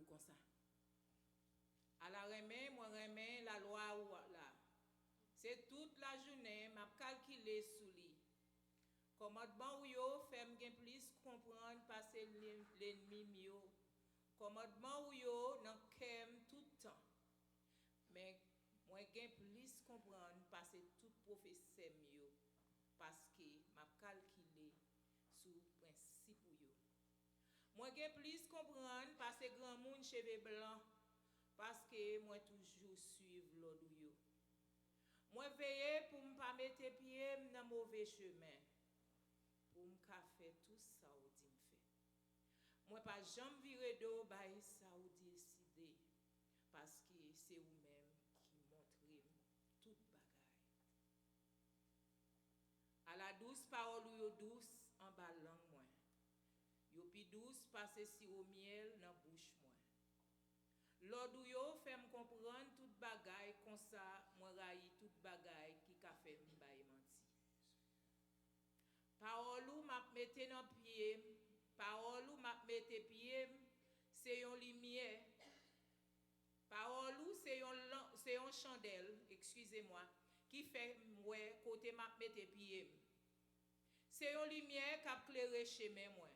comme ça. À la remè, moi remè la loi ou là. C'est toute la journée, m'a calculé sous lui. Commandement ou yo fait m'gen plus comprendre passer l'ennemi mieux. Commandement ou yo nan kem tout temps. Mais moi gen plus comprendre passer tout professeur mieux parce que m'a calculé sous principe ou yo. Moi gen plus comprendre passer grand monde cheveux blanc parce que moi toujours suivre l'ordre yo. Moi veiller pour ne pas mettre pied dans mauvais chemin. Pour me faire tout ça ou dit me fait. Moi pas jamais virer d'eau bail ça ou décider parce que c'est vous même qui montrez toute bagaille. À la douce parole ou yo douce en bas langue moi. Yo pi douce passer si au miel dans bouche moi. L'ordre yo fait me comprendre toute bagaille comme ça moi raï toute bagaille qui ka fait me bail menti. Parole ou m'a mette dans pied, parole ou m'a mette pied, c'est une lumière. Parole ou c'est une chandelle, excusez-moi, qui fait moi côté m'a mette pied. C'est une lumière qui a éclairé chemin moi.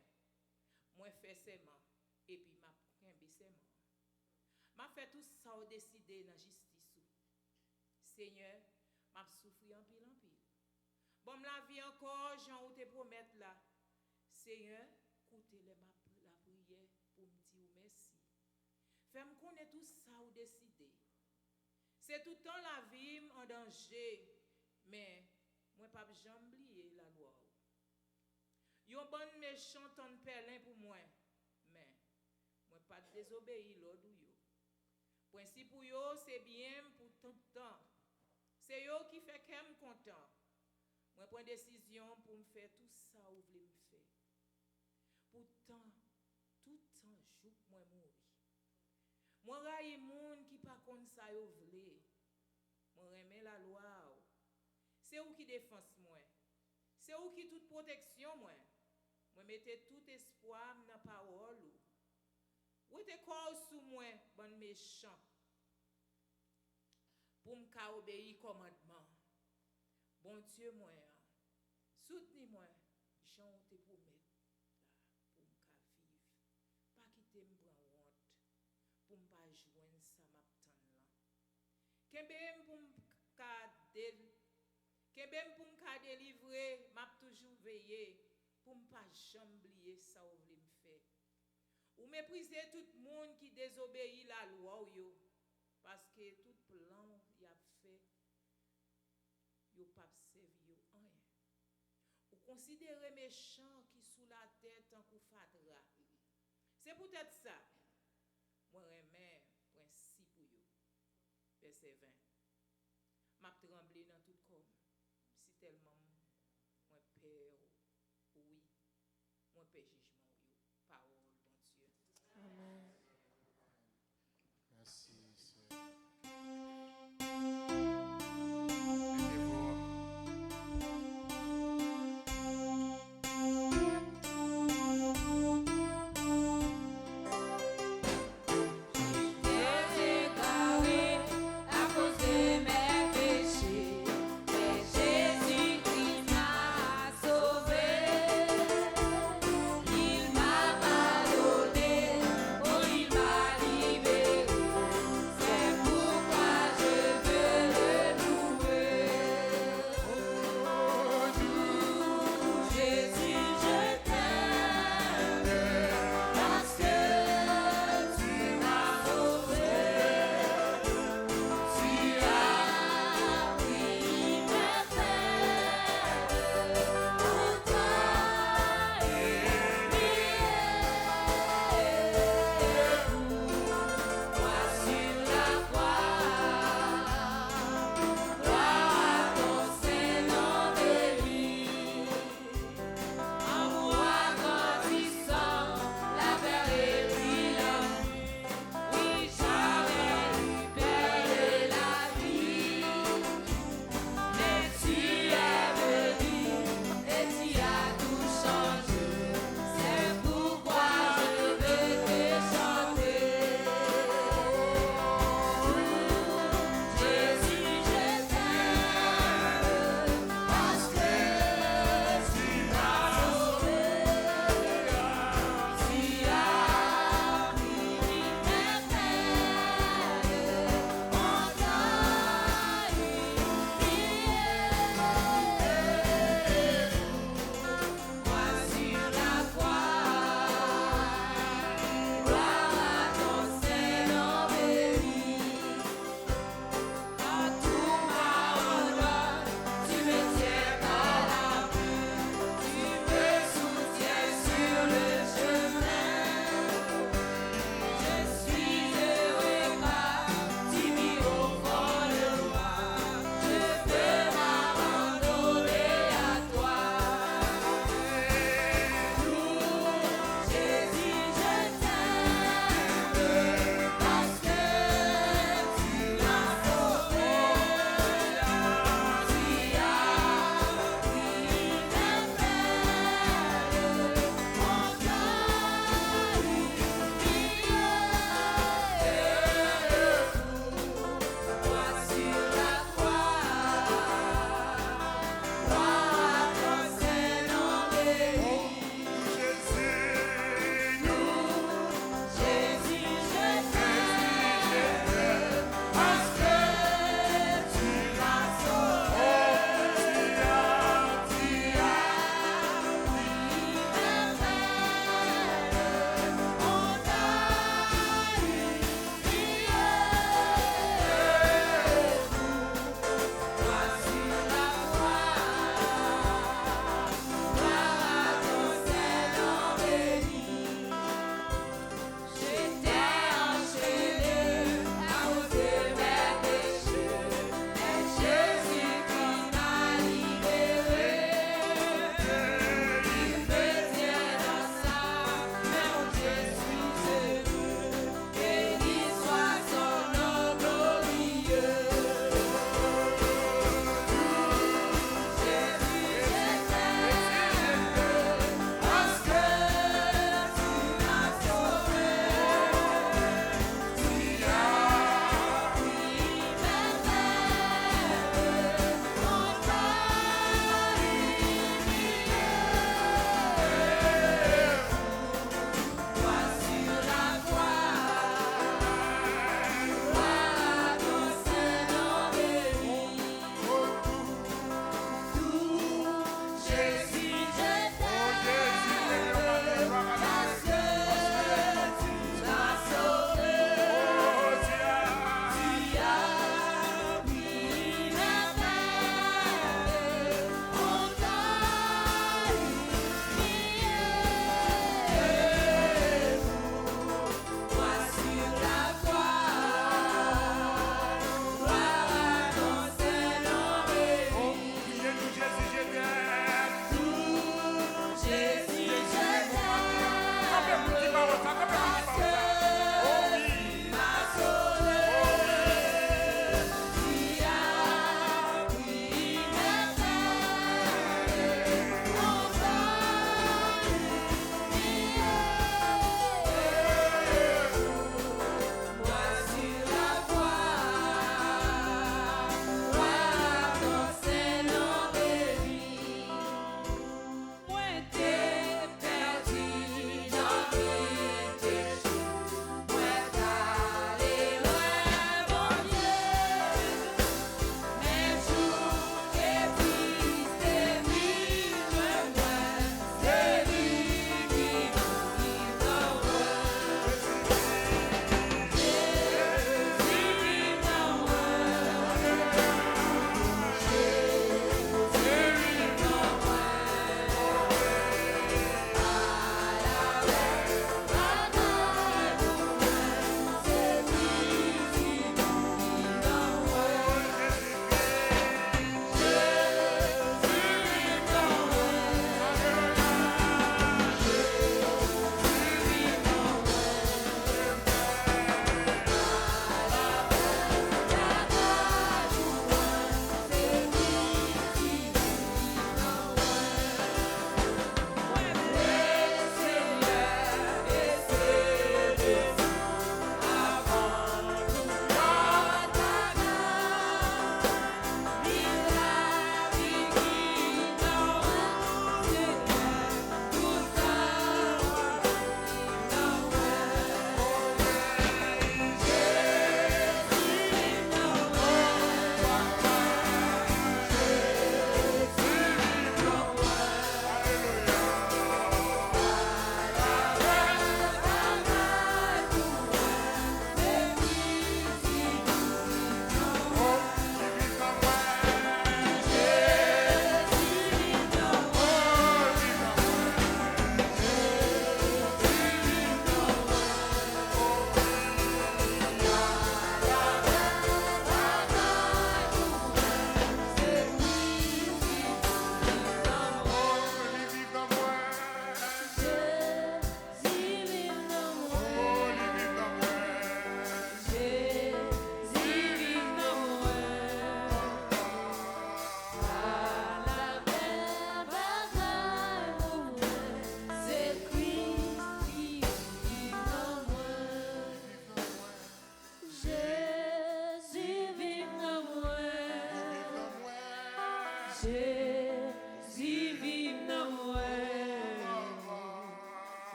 Moi fait seulement et puis m'a kembe seulement. M'a fait tout ça au décider dans justice. Seigneur, m'a souffrir en pile en pile. Bon, la vie encore, Jean, ou te promettre là. Seigneur, écoutez la prière pour me dire merci. Fais-moi connaître tout ça ou décider. C'est tout le temps la vie en danger, mais moi pas jamais oublier la loi. Yon bon méchant ton pelin pour moi, mais moi pas désobéir l'ordre yo. Principe pour yo, c'est bien pour tout le temps. C'est yo qui fait qu'elle me content. Moi prends décision pour me faire tout ça ou voulez me faire. Pourtant tout temps jour moi mourir. Moi raille monde qui pas comme ça yo voulez. Moi remets la loi. C'est où qui défense moi. C'est où qui toute protection moi. Moi mettez tout espoir dans parole. Ou te quoi sous moi bon méchant. Pour me obéir commandement. Bon Dieu, moi, soutenez-moi, Jean te promet pour me vivre. Pas quitter me prendre honte, pour me pas joindre ça m'attend là. Kembem pour me délivrer, m'a toujours veillé, pour me pas jamais oublier ça ou voulez me faire. Ou mépriser tout le monde qui désobéit la loi yo, parce que tout plan y a fait. Yo pas servi yo rien. Ou considérer méchant qui sous la tête en coup fadra. C'est peut-être ça. Moi remets principe yo. Verset 20. M'a tremblé dans tout corps. Si tellement moi peur oui. Moi peur jugement yo. Parole bon Dieu. Amen. Merci, Seigneur. Jésus qui m'a sauvé.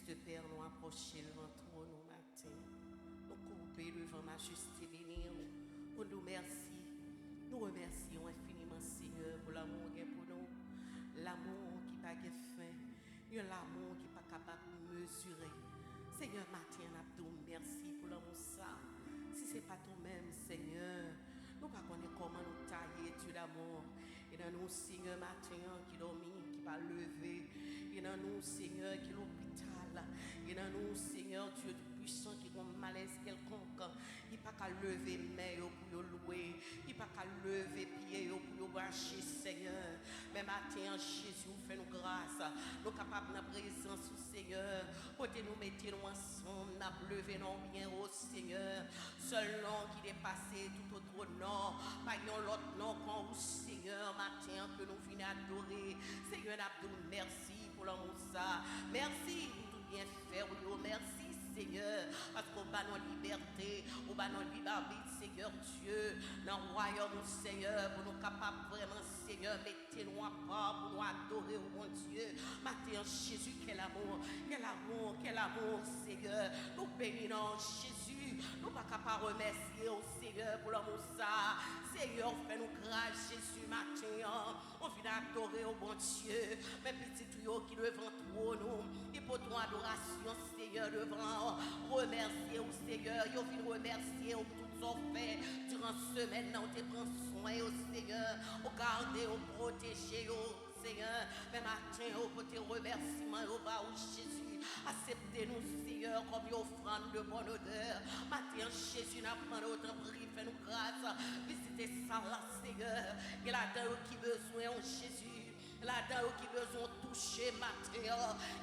juste Père, nous approcher devant toi, nous matin. Nous couper devant majesté bénir. On nous remercie. Nous remercions infiniment, Seigneur, pour l'amour qu'il y a pour nous. L'amour qui n'a pas fin. L'amour qui n'est pas capable de mesurer. Seigneur, matin, nous merci pour l'amour ça. Si ce n'est pas toi-même, Seigneur, nous ne connaissons pas comment nous tailler Dieu d'amour. Et dans nous, Seigneur, matin, qui dormit, qui va lever. Et dans nous, Seigneur, qui est l'hôpital. Et dans nous, Seigneur, Dieu puissant, qui a un malaise quelconque. Il n'y a pas qu'à lever main pour louer. Il n'y a pas qu'à lever pied pour brancher, Seigneur. Mais matin, Jésus, fais-nous grâce. Nous sommes capables de la présence du Seigneur. Côté nous mettons ensemble, nous lever nos bien au Seigneur. Seul nom qui est passé tout autre nom. Pas l'autre nom qu'on vous, Seigneur, matin que nous venons adorer. Seigneur, nous merci pour l'amour ça. Merci pour tout bien faire. Oui, merci, Seigneur, parce qu'on bat nos libertés, on bat nos libertés, Seigneur Dieu, dans le royaume, Seigneur, pour nous capables vraiment, Seigneur, mettez-nous à part pour nous adorer, oh mon Dieu. Matin, Jésus, quel amour, quel amour, quel amour, Seigneur. Nous bénissons Jésus, nous ne pouvons pas remercier au Seigneur pour l'amour ça. Seigneur, fais-nous grâce, Jésus, matin. On vient adorer au bon Dieu. Mes petits tuyaux qui devant toi, nous, et pour ton adoration, Seigneur, devant remercier au Seigneur. Ils viennent remercier au tout ce fait durant la semaine. On te prend soin au Seigneur. On garde, on protège, au Seigneur. Mais matin, on peut te remercier au bas où Jésus. Acceptez-nous, Seigneur, comme une offrande de bonne odeur. Matin, Jésus, n'a pas notre prix, fais-nous grâce. Visitez ça là, Seigneur. Il y a là-dedans qui besoin en Jésus. Là-dedans qui besoin de toucher matin.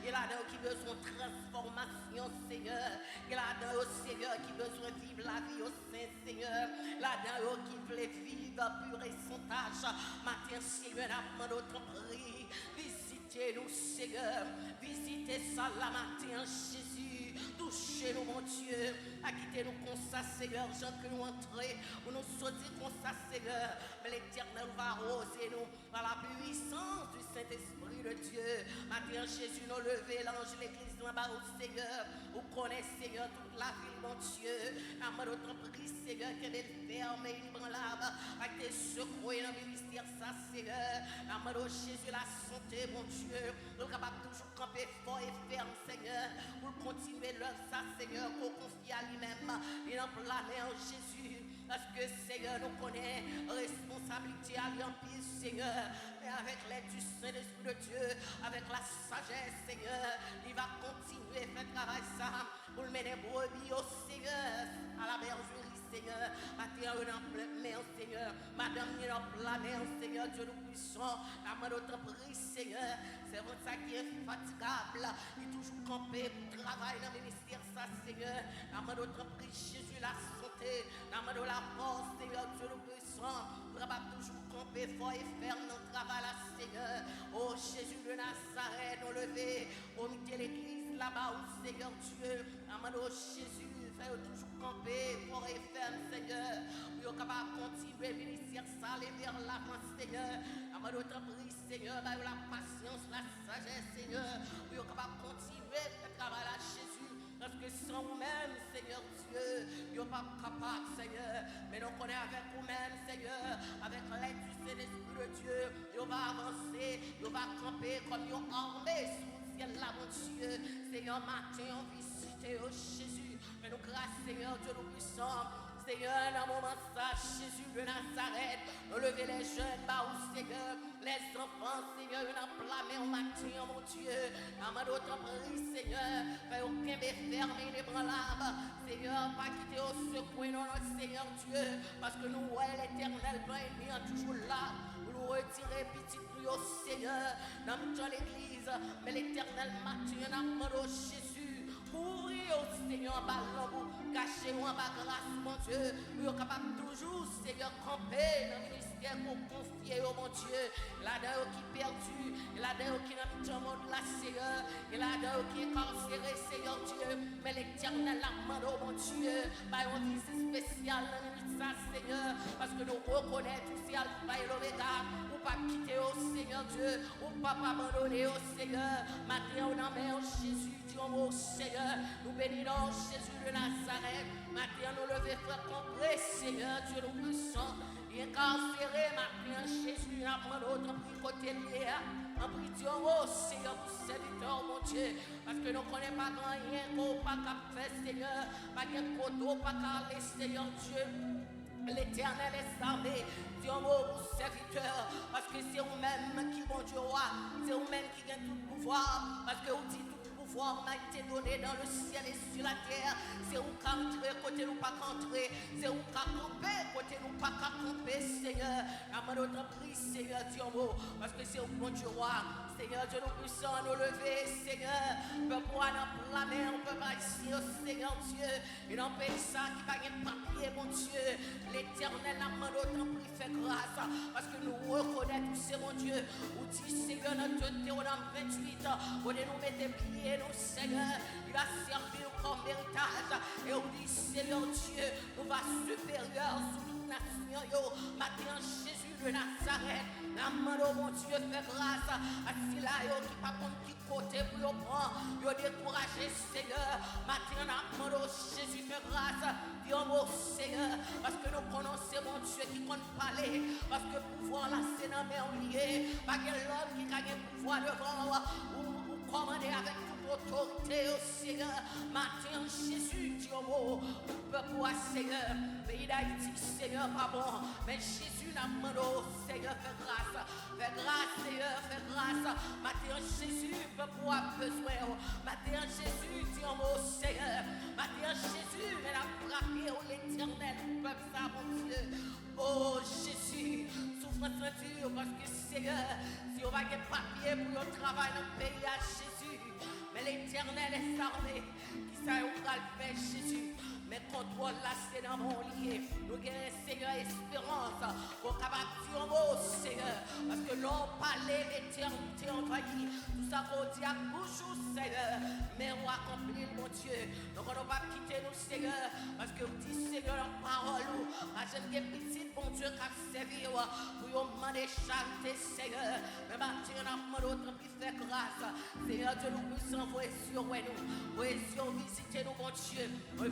Il y a là-dedans qui besoin de transformation, Seigneur. Il y a là-dedans, Seigneur, qui besoin de vivre la vie au sein, Seigneur. Là-dedans qui veut vivre pur et sans tâche. Matin, Seigneur, n'a pas notre prix. Visitez-nous, Seigneur. Visitez ça là matin, Jésus. Touchez-nous, mon Dieu. Acquittez-nous comme ça, Seigneur. Jean que nous entrons. Pour nous sortir comme ça, Seigneur. Mais l'Éternel va arroser nous par la puissance du Saint-Esprit de Dieu. Matin, Jésus, nous lever l'ange, l'église là-bas au Seigneur. Vous connaissez, Seigneur, toute la ville, mon Dieu. Amen, notre prix, Seigneur, qu'elle est fermée, inébranlable. Avec tes secours dans le ministère, ça, Seigneur. Amen, oh Jésus, la santé, mon Dieu. Nous sommes capables de toujours camper fort et ferme, Seigneur. Pour continuer l'œuvre, ça, Seigneur, qu'on confie à lui-même. Et en planer en Jésus. Parce que, Seigneur, nous connaissons responsabilité à lui en pile, Seigneur. Mais avec l'aide du Saint-Esprit de Dieu, avec la sagesse, Seigneur, il va continuer à faire travail ça pour le mener brebis au Seigneur, à la bergerie, Seigneur. Matin, on en plein, Seigneur. Madame, on en plein, Seigneur, Dieu nous puissant. La main d'autre prise, Seigneur. C'est votre ça qui est fatigable. Il est toujours campé pour travailler dans le ministère, ça, Seigneur. La main d'autre prise, Jésus, la santé. La main de la force, Seigneur, Dieu nous puissant. Capable toujours camper fort et ferme dans le travail, là, Seigneur. Oh Jésus de Nazareth, nous lever. Au milieu de l'église là-bas, oh Seigneur Dieu. Amen, oh Jésus, fais toujours camper fort et ferme, Seigneur. Nous sommes capables de continuer à ministère ça, aller vers l'avant, Seigneur. Amen, oh t'en prie, Seigneur, la patience, la sagesse, Seigneur. Nous sommes capables de continuer à travailler là, Jésus. Parce que sans vous-même, Seigneur Dieu, nous ne sommes pas capables, Seigneur. Mais nous connaissons avec vous-même, Seigneur, avec l'aide du Saint-Esprit de Dieu, nous allons avancer, nous allons camper comme une armée sous le ciel là, mon Dieu. Seigneur, matin, on visite, oh Jésus. Mais nous grâce, Seigneur, Dieu nous puissant. Seigneur, dans le moment ça, Jésus de Nazareth, nous lever les jeunes, bah, ou Seigneur, les enfants, Seigneur, nous enflammés au matin, mon Dieu. Dans notre prix, Seigneur, fais aucun fermé les branlables. Seigneur, pas quitter au secours, non, notre Seigneur Dieu, parce que nous, ouais, l'éternel, pas ennemi, toujours là, pour nous retirer petit plus au Seigneur, dans l'église, mais l'éternel matin, dans Jésus. Ouvrir au Seigneur en bas l'ombre, cacher-nous en bas grâce, mon Dieu. Nous sommes capables toujours, Seigneur, camper dans le ministère pour confier au mon Dieu. Là-dedans qui est perdu, là-dedans qui n'a pas de monde là, Seigneur. Et là-dedans qui est carcéré, Seigneur Dieu. Mais l'éternel la demande au mon Dieu. Par une visite spéciale dans le ministère, Seigneur. Parce que nous reconnaissons tout c'est Alpha et l'Oméga. pas quitter, oh Seigneur Dieu, ou pas abandonner, oh Seigneur. Matin, on en Jésus, Dieu, oh Seigneur, nous bénissons Jésus de Nazareth. Matin, nous lever, frère, compris, Seigneur Dieu, nous puissons. Incarcéré, matin, Jésus, après notre prix côté lié. En prie, Dieu, oh Seigneur, pour serviteur, mon Dieu, parce que nous ne connaissons pas rien qu'on pas qu'à faire, Seigneur, pas qu'un coteau, pas qu'à aller, Seigneur Dieu. L'Éternel est armé, Dieu, mon serviteur, parce que c'est vous-même qui, mon Dieu, roi, c'est vous-même qui gagne tout le pouvoir, parce que vous dites tout le pouvoir m'a été donné dans le ciel et sur la terre. C'est vous qui entrez, côté nous pas qu'entrer, c'est vous qui camper, côté nous pas qu'à camper, Seigneur. À notre prie, Seigneur, Dieu, parce que c'est vous, mon Dieu, roi. Seigneur Dieu, nous puissons nous lever, Seigneur. On peut pouvoir dans la mer, on peut pas ici, oh Seigneur Dieu. Et dans le pays ça qui va gagner papier, mon Dieu. L'Éternel a demandé autant prix, fait grâce. Parce que nous reconnaissons, c'est mon Dieu. Ou dit, Seigneur, notre Deutéronome 28, on nous mettre pieds, nous, Seigneur. Il a servi nous comme héritage. Et on dit, Seigneur Dieu, nous va supérieur sous toute nation. Matin, Jésus de Nazareth. Amando, mon Dieu, fait grâce à ceux-là qui pas contre qui côté pour prendre, yo décourager, Seigneur. Matin, amando, Jésus, fait grâce. Dieu, mon Seigneur, parce que nous connaissons, mon Dieu, qui compte parler, parce que pouvoir là, c'est dans mes liés, pas que l'homme qui gagne pouvoir devant ou commander avec toute autorité, oh Seigneur. Matin, Jésus, Dieu, mon peuple, Seigneur, pays d'Haïti, Seigneur, pas bon, mais Jésus, amando, Seigneur, fait grâce, Seigneur, fais grâce. Matin, Jésus, peuple, besoin, Matin, Jésus, Dieu, mon Seigneur, Matin, Jésus, mais la frappé, l'Éternel, peuple, ça, mon Dieu. Oh Jésus, souffrance dure, parce que Seigneur, si on va get papier pour le travail dans le pays à Jésus, mais l'Éternel est armé, qui sait où va le faire Jésus. Mais contrôle là, c'est dans mon lié. Nous gagnons, Seigneur, espérance. Pour capable de dire mot, Seigneur. Parce que l'on parlait l'éternité envahie. Tout ça qu'on dit à bouche, Seigneur. Mais on accomplit, mon Dieu. Donc on ne va pas quitter nous, Seigneur. Parce que vous dites, Seigneur, en parole. À jeune des petits, bon Dieu, qui a servi. Pour vous demander charité, Seigneur. Mais maintenant, on a demandé autre qui fait grâce. Seigneur, Dieu, nous puissions envoyer sur nous. Envoyer sur visiter nous, mon Dieu. Nous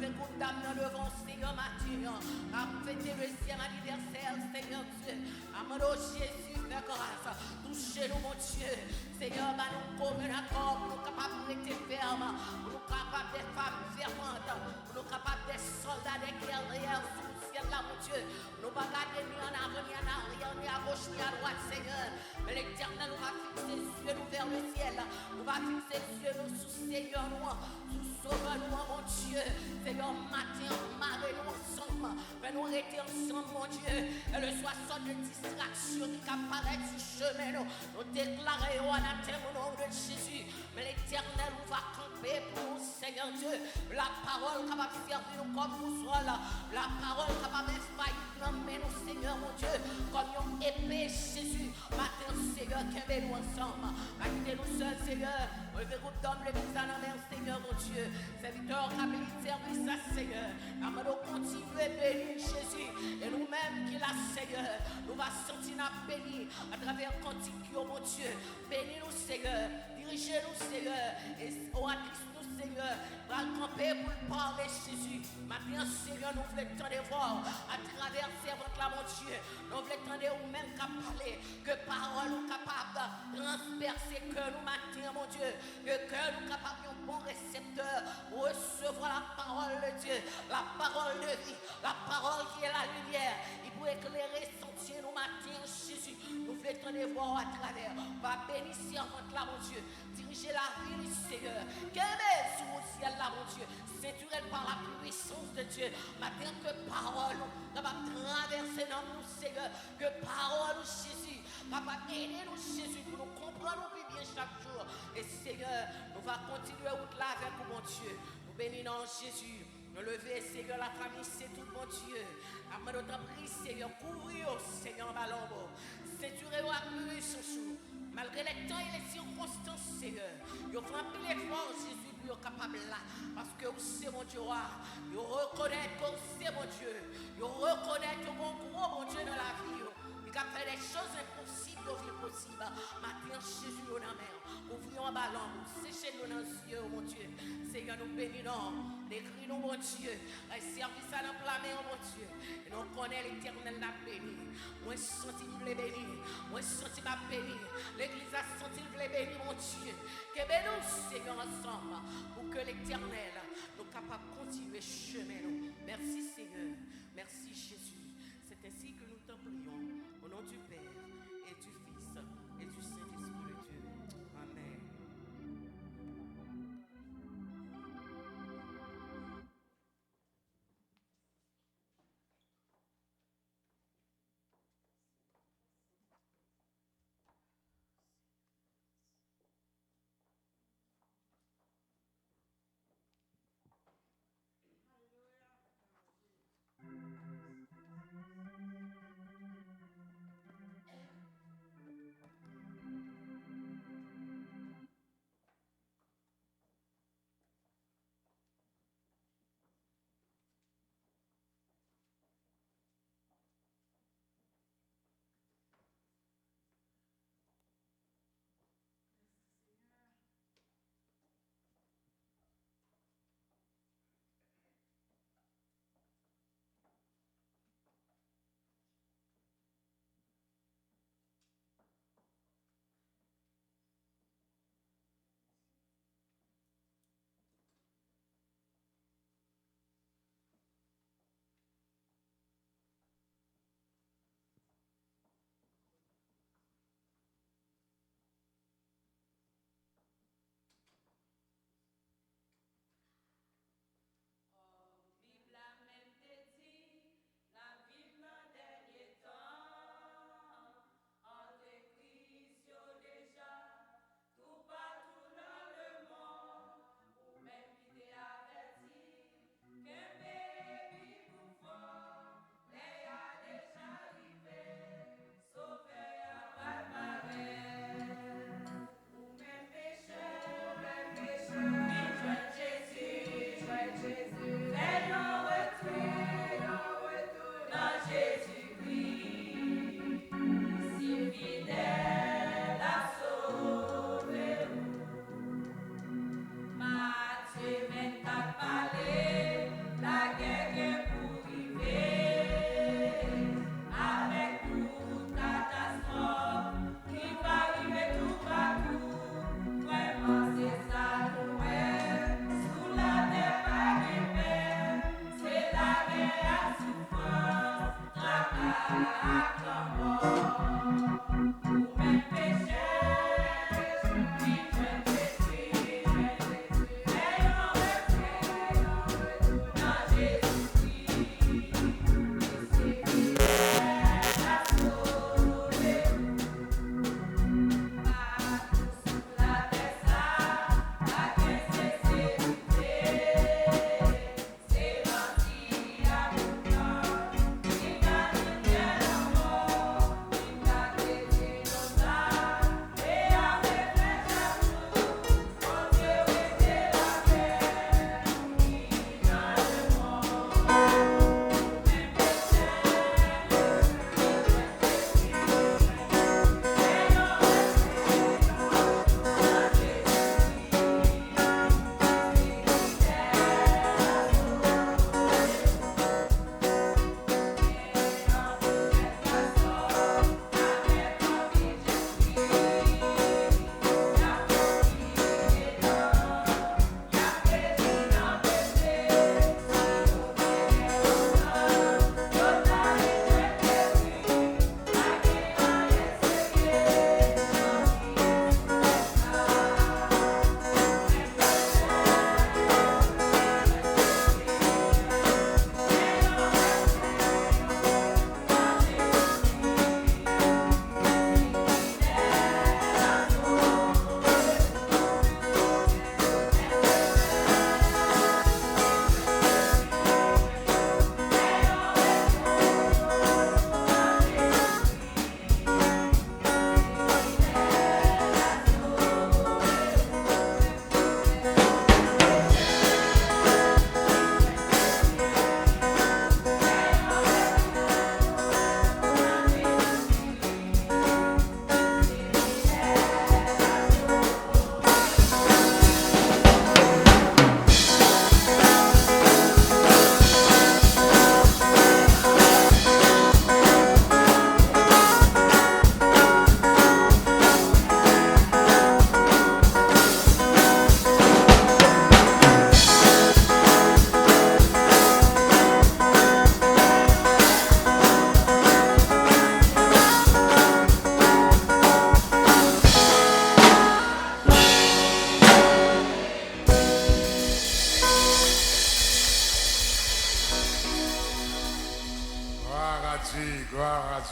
devant Seigneur Mathieu, à fêter le 10e anniversaire, Seigneur Dieu. Amando Jésus, fais grâce. Touchez-nous, mon Dieu. Seigneur, nous comme un accord, nous capables de rester fermes, nous capables d'être femmes ferventes, nous capables d'être soldats, des guerrières sous le ciel, là, mon Dieu. Nous ne pas garder ni en avant, ni en arrière, ni à gauche, ni à droite, Seigneur. Mais l'Éternel nous va fixer les yeux nous vers le ciel. Nous va fixer les yeux nous sous Seigneur, nous sauve-nous, mon Dieu. Seigneur, matin, marre-nous ensemble. Fais-nous rester ensemble, mon Dieu. Et le soit sorte de distraction qui apparaît sur le chemin. Nous déclarons anathème au nom de Jésus. Mais l'Éternel nous va camper pour nous, Seigneur Dieu. La parole capable de servir nous comme boussole. La parole capable de faillir nous, Seigneur, mon Dieu. Comme une épée, Jésus. Matin, Seigneur, qu'aimez-nous ensemble. Quittez-nous seuls, Seigneur. Levez groupe d'hommes, l'église à la mer, Seigneur, mon Dieu. Serviteur, habilité, service à Seigneur. Amado, continuez à bénir Jésus. Et nous-mêmes qui l'a, Seigneur, nous va sentir à bénir à travers cantique, mon Dieu. Bénis-nous, Seigneur. Dirigez-nous, Seigneur. Et oratrice-nous, Seigneur. Va le camper pour le parler, Jésus. Maintenant, Seigneur, nous voulons t'en voir à travers servante là, mon Dieu. Nous voulons t'en ou même qu'à parler. Que parole nous capable de transpercer que nous matin, mon Dieu. Que nous capable de bon récepteur pour recevoir la parole de Dieu. La parole de vie. La parole qui est la lumière. Il peut éclairer son Dieu nous matin, Jésus. Nous voulons t'en voir à travers. Va bénir servante là, mon Dieu. Dirigez la vie, Seigneur. Quel est sous le ciel là, mon Dieu. Ceinturé par la puissance de Dieu. Matin, que parole nous va traverser dans nous, Seigneur. Que parole, Jésus, va aider nous, Jésus, pour nous comprendre plus bien chaque jour. Et Seigneur, nous va continuer route là avec vous, mon Dieu. Nous bénissons Jésus. Nous lever, Seigneur, la famille, c'est tout, mon Dieu. Après notre prie, Seigneur, couvrir, Seigneur, Malombo. Ceinturez-vous à puissance. Malgré les temps et les circonstances, Seigneur, vous frappez l'effort, Jésus, pour être capable là. Parce que vous c'est mon Dieu, vous reconnaissez que c'est mon Dieu. Vous reconnaissez que mon gros, mon Dieu, dans la vie. Il a fait des choses impossibles devenir possibles. Maintenant, Jésus, nous dans la mer. Ouvrons un ballon, séchez-nous dans les yeux, mon Dieu. Seigneur, nous bénissons. Décris-nous, mon Dieu. Les services à l'emplamé, mon Dieu. Et nous connaissons l'éternel la béni. Moi, je sens qu'il voulait bénir. Moi, je sens qu'il m'a béni. L'église a senti qu'il voulait bénir, mon Dieu. Que bénissons, Seigneur, ensemble. Pour que l'éternel nous capable de continuer chemin. Merci, Seigneur. Merci, Jésus. C'est ainsi que nous t'en prions. Au nom du Père et du Fils et du Saint-Esprit de Dieu. Amen.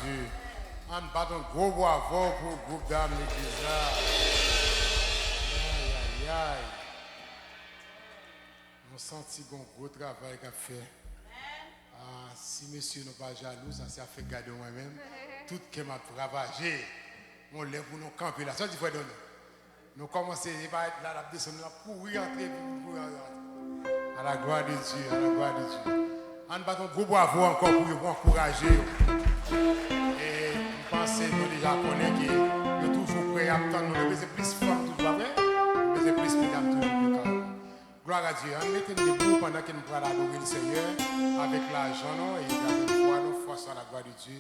Dieu. On bat un gros bravo pour le groupe d'âmes l'église là. Aïe, aïe, aïe. On sent un gros travail qu'a fait. Ah, si monsieur n'est pas jaloux, ça s'est fait garder moi-même. Tout ce que m'a ravagé, on lève pour nous camper là. Ça, il faut donner. Nous commençons à être là, la descendre là, pour rentrer. À la gloire de Dieu, à la gloire de Dieu. On bat un gros bravo encore pour vous encourager. Et je pense que nous déjà connaissons que nous toujours prêts à attendre. Nous sommes plus forts, toujours vrai. Nous sommes plus mesdames, toujours plus. Gloire à Dieu. On met debout pendant que nous pourrons adorer le Seigneur avec l'argent et avec foi, nous force à la gloire de Dieu.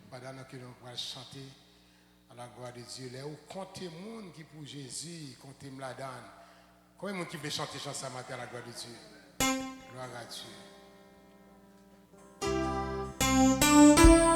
Pendant que nous pourrons chanter à la gloire de Dieu. Là où comptez le monde qui pour Jésus, comptez la donne. Combien de monde qui veut chanter chanson matin à la gloire de Dieu? Gloire à Dieu. Amor que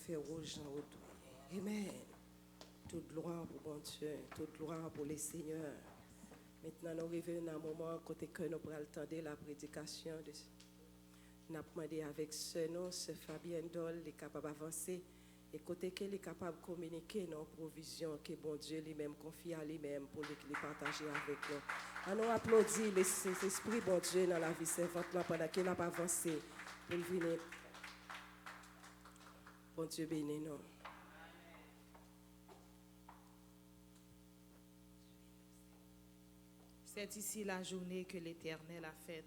fait rouge en retour. Amen. Toute gloire pour bon Dieu, toute gloire pour les seigneurs. Maintenant, nous arrivons à un moment côté que nous pourrons attendre la prédication. Nous avons demandé avec ce nom, ce Fabien Dol, il est capable d'avancer. Et côté qu'il est capable de communiquer nos provisions que bon Dieu lui-même confie à lui-même pour les partager avec nous. On nous applaudit l'Esprit bon Dieu dans la vie servante là pendant qu'il a avancé pour venir. Bon Dieu bénis nous. C'est ici la journée que l'Éternel a faite.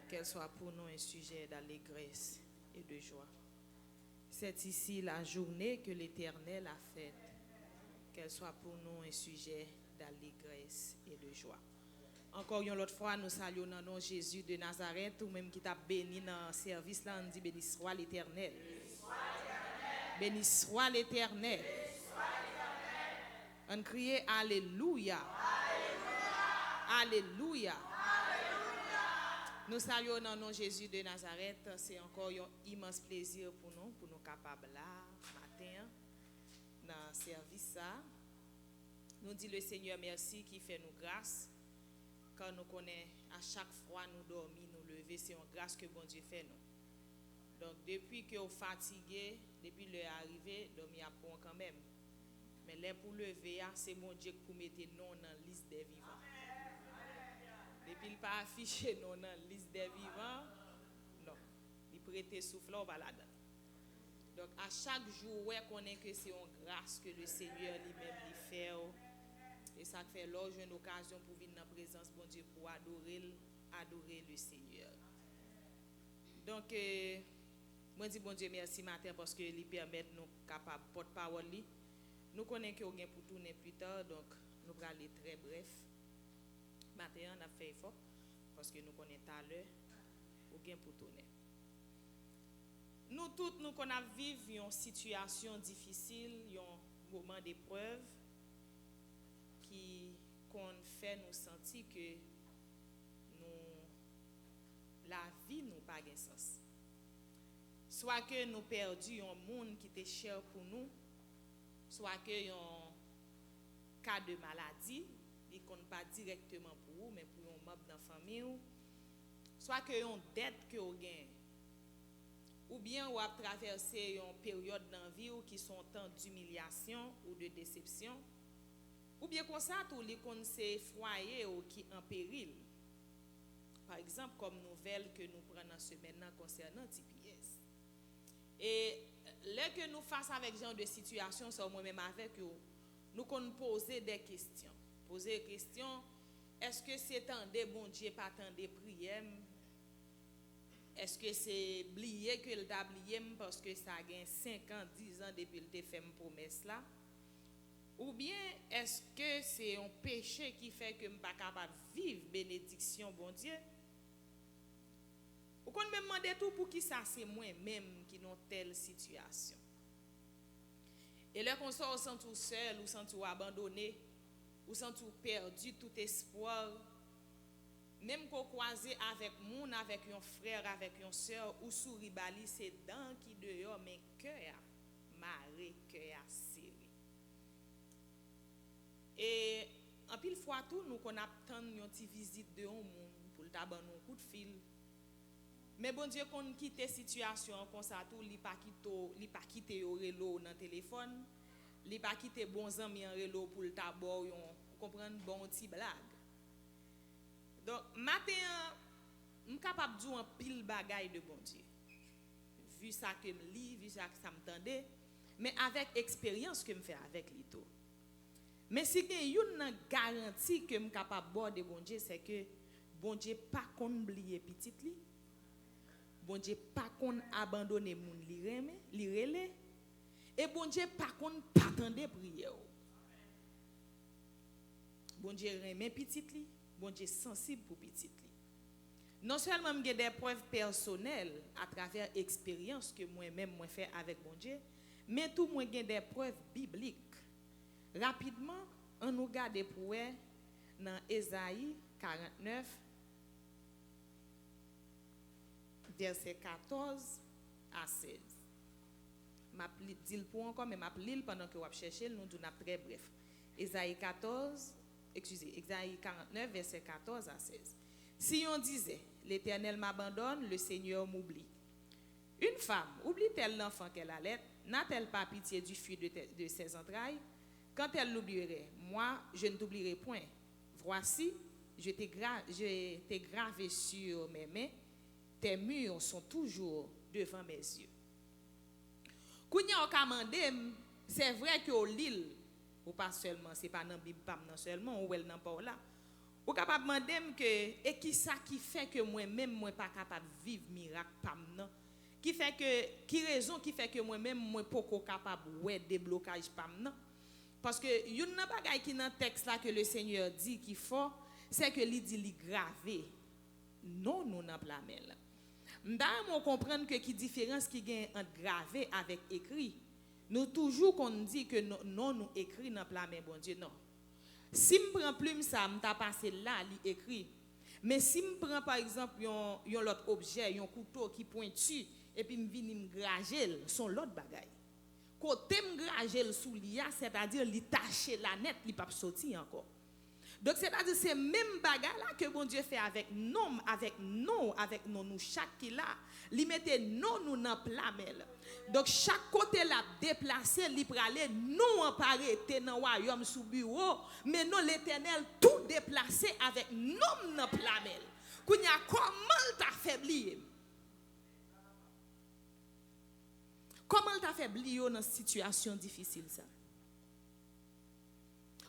Qu'elle soit pour nous un sujet d'allégresse et de joie. C'est ici la journée que l'Éternel a faite. Qu'elle soit pour nous un sujet d'allégresse et de joie. Encore une autre fois, nous saluons dans le nom de Jésus de Nazareth, ou même qui t'a béni dans le service là, on dit béni soit l'Éternel. Béni soit l'Éternel. On crie Alléluia. Alléluia. Nous saluons dans le nom de Jésus de Nazareth. C'est encore un immense plaisir pour nous capables là, matin, dans le service ça. Nous disons le Seigneur merci qui fait nous grâce. Quand nous connaissons à chaque fois nous dormir, nous lever, c'est une grâce que bon Dieu fait nous. Donc depuis que vous fatigué, depuis l'heure arrivée, dormir à point quand même. Mais là pour lever, c'est mon Dieu pour mettre nous dans la liste des vivants. Depuis il pas affiché nous dans la liste des vivants, non. Il prête souffle au balade. Donc à chaque jour, ouais, qu'on est que c'est une grâce que le Seigneur lui-même lui fait. Et ça fait l'heure une occasion pour venir dans la présence de Dieu pour adorer le Seigneur. Donc moi dis bon Dieu merci matin parce que il permet nous capable porte-parole. Nous connaissons que vous pour tourner plus tard, donc nous allons aller très bref. Matin on a fait effort parce que nous connaissons tout à l'heure ou bien pour tourner. Nous tous nous qu'on a vécu une situation difficile, un moment d'épreuve qui qu'on fait nous sentir que la vie nous pas de sens. Soit que nous perdu un monde qui était cher pour nous, soit que un cas de maladie qui compte pas directement pour vous mais pour un membre de la famille, soit que une dette que vous gagnez, ou bien vous avez traversé une période dans la vie qui sont temps d'humiliation ou de déception, ou bien comme ça tout les qu'on c'est foyer ou qui en péril. Par exemple comme nouvelle que nous prenons en semaine concernant TPS. Et là que nous face avec ce genre de situation, c'est moi-même avec vous, nous qu'on poser des questions. Poser des questions, est-ce que c'est tant de bon Dieu pas tant de prières? Est-ce que c'est oublié que le oublié parce que ça a 5 ans, 10 ans depuis que fait une promesse là? Ou bien est-ce que c'est un péché qui fait que je ne suis pas capable de vivre bénédiction bon Dieu? Ou qu'on me demande tout pour qui ça c'est moi-même qui dans telle situation. Et là qu'on sort sans tout seul ou sans tout abandonné ou sans tout perdu tout espoir. Même qu'on croise avec moun, avec un frère, avec une soeur ou souri bali c'est dents qui dehors mais cœur maré, cœur serré. Et en pile fois tout nous qu'on attend une petite visite de un monde pour le taban un coup de fil. Mais bon Dieu qu'on quitte situation comme ça tout li pas quitter au relo dans téléphone, li pas quitter bons amis en relo pour le taban comprendre bon petit blague. Donc matin je suis capable de dire un pile bagaille de bon Dieu. Vu ça que me lis, vu ça que ça me tendait, mais avec expérience que me fait avec lui tout. Mais si que une garantie que me capable de bon Dieu c'est que bon Dieu pas qu'on oublier petit li. Bon Dieu pas qu'on abandonner moun li relé et bon Dieu pas qu'on pas tande prière. Bon Dieu remet petit li, bon Dieu sensible pour petit li. Non seulement j'ai des preuves personnelles à travers expérience que moi-même moi fait avec bon Dieu, mais tout moi j'ai des preuves bibliques. Rapidement, on nous garde pour dans Ésaïe 49 verset 14 à 16. m'a dit pour encore mais m'a lire pendant que vous cherchez nous n'a très bref. Ésaïe 49 verset 14 à 16. Si on disait l'Éternel m'abandonne, le Seigneur m'oublie. Une femme oublie-t-elle l'enfant qu'elle allait? N'a-t-elle pas pitié du fruit de ses entrailles? Quand elle l'oublierait, moi, je ne t'oublierai point. Voici, je t'ai gravé sur mes mains, tes murs sont toujours devant mes yeux. Kounya o kamande, c'est vrai que au l'île, ou pas seulement, c'est pas dans la Bible, pas seulement, ou elle n'a pas là. Ou capable demander que et qui ça qui fait que moi-même moi pas capable vivre miracle pam nan? Qui fait que qui raison qui fait que moi-même moi pas capable ouais déblocage pam nan? Parce que une bagay qui dans texte là que le Seigneur dit qu'il faut, c'est que il dit li gravé. Non nous dans plamel. M'dam comprendre que qui différence qui gagne entre gravé avec écrit. Nous toujours qu'on dit que non nous écrit dans plamel bon Dieu non. Si je prends plume ça, je t'ai passé là, il écrit. Mais si je prends par exemple un autre objet, un couteau qui pointu, et puis je viens me grager, son l'autre bagaille. Côté me grager sous l'IA, c'est-à-dire li tacher la net, li pas sortir encore. Donc c'est-à-dire c'est même bagaille là que bon Dieu fait avec nous, nous chaque qui là, li mette nous dans plamel. Donc chaque côté là déplacé, li pralé nous emparer dans royaume sous bureau, mais non l'Éternel tout déplacé avec nous dans plamel. Kounya comment t'affaiblir? Comment t'affaiblir dans situation difficile ça?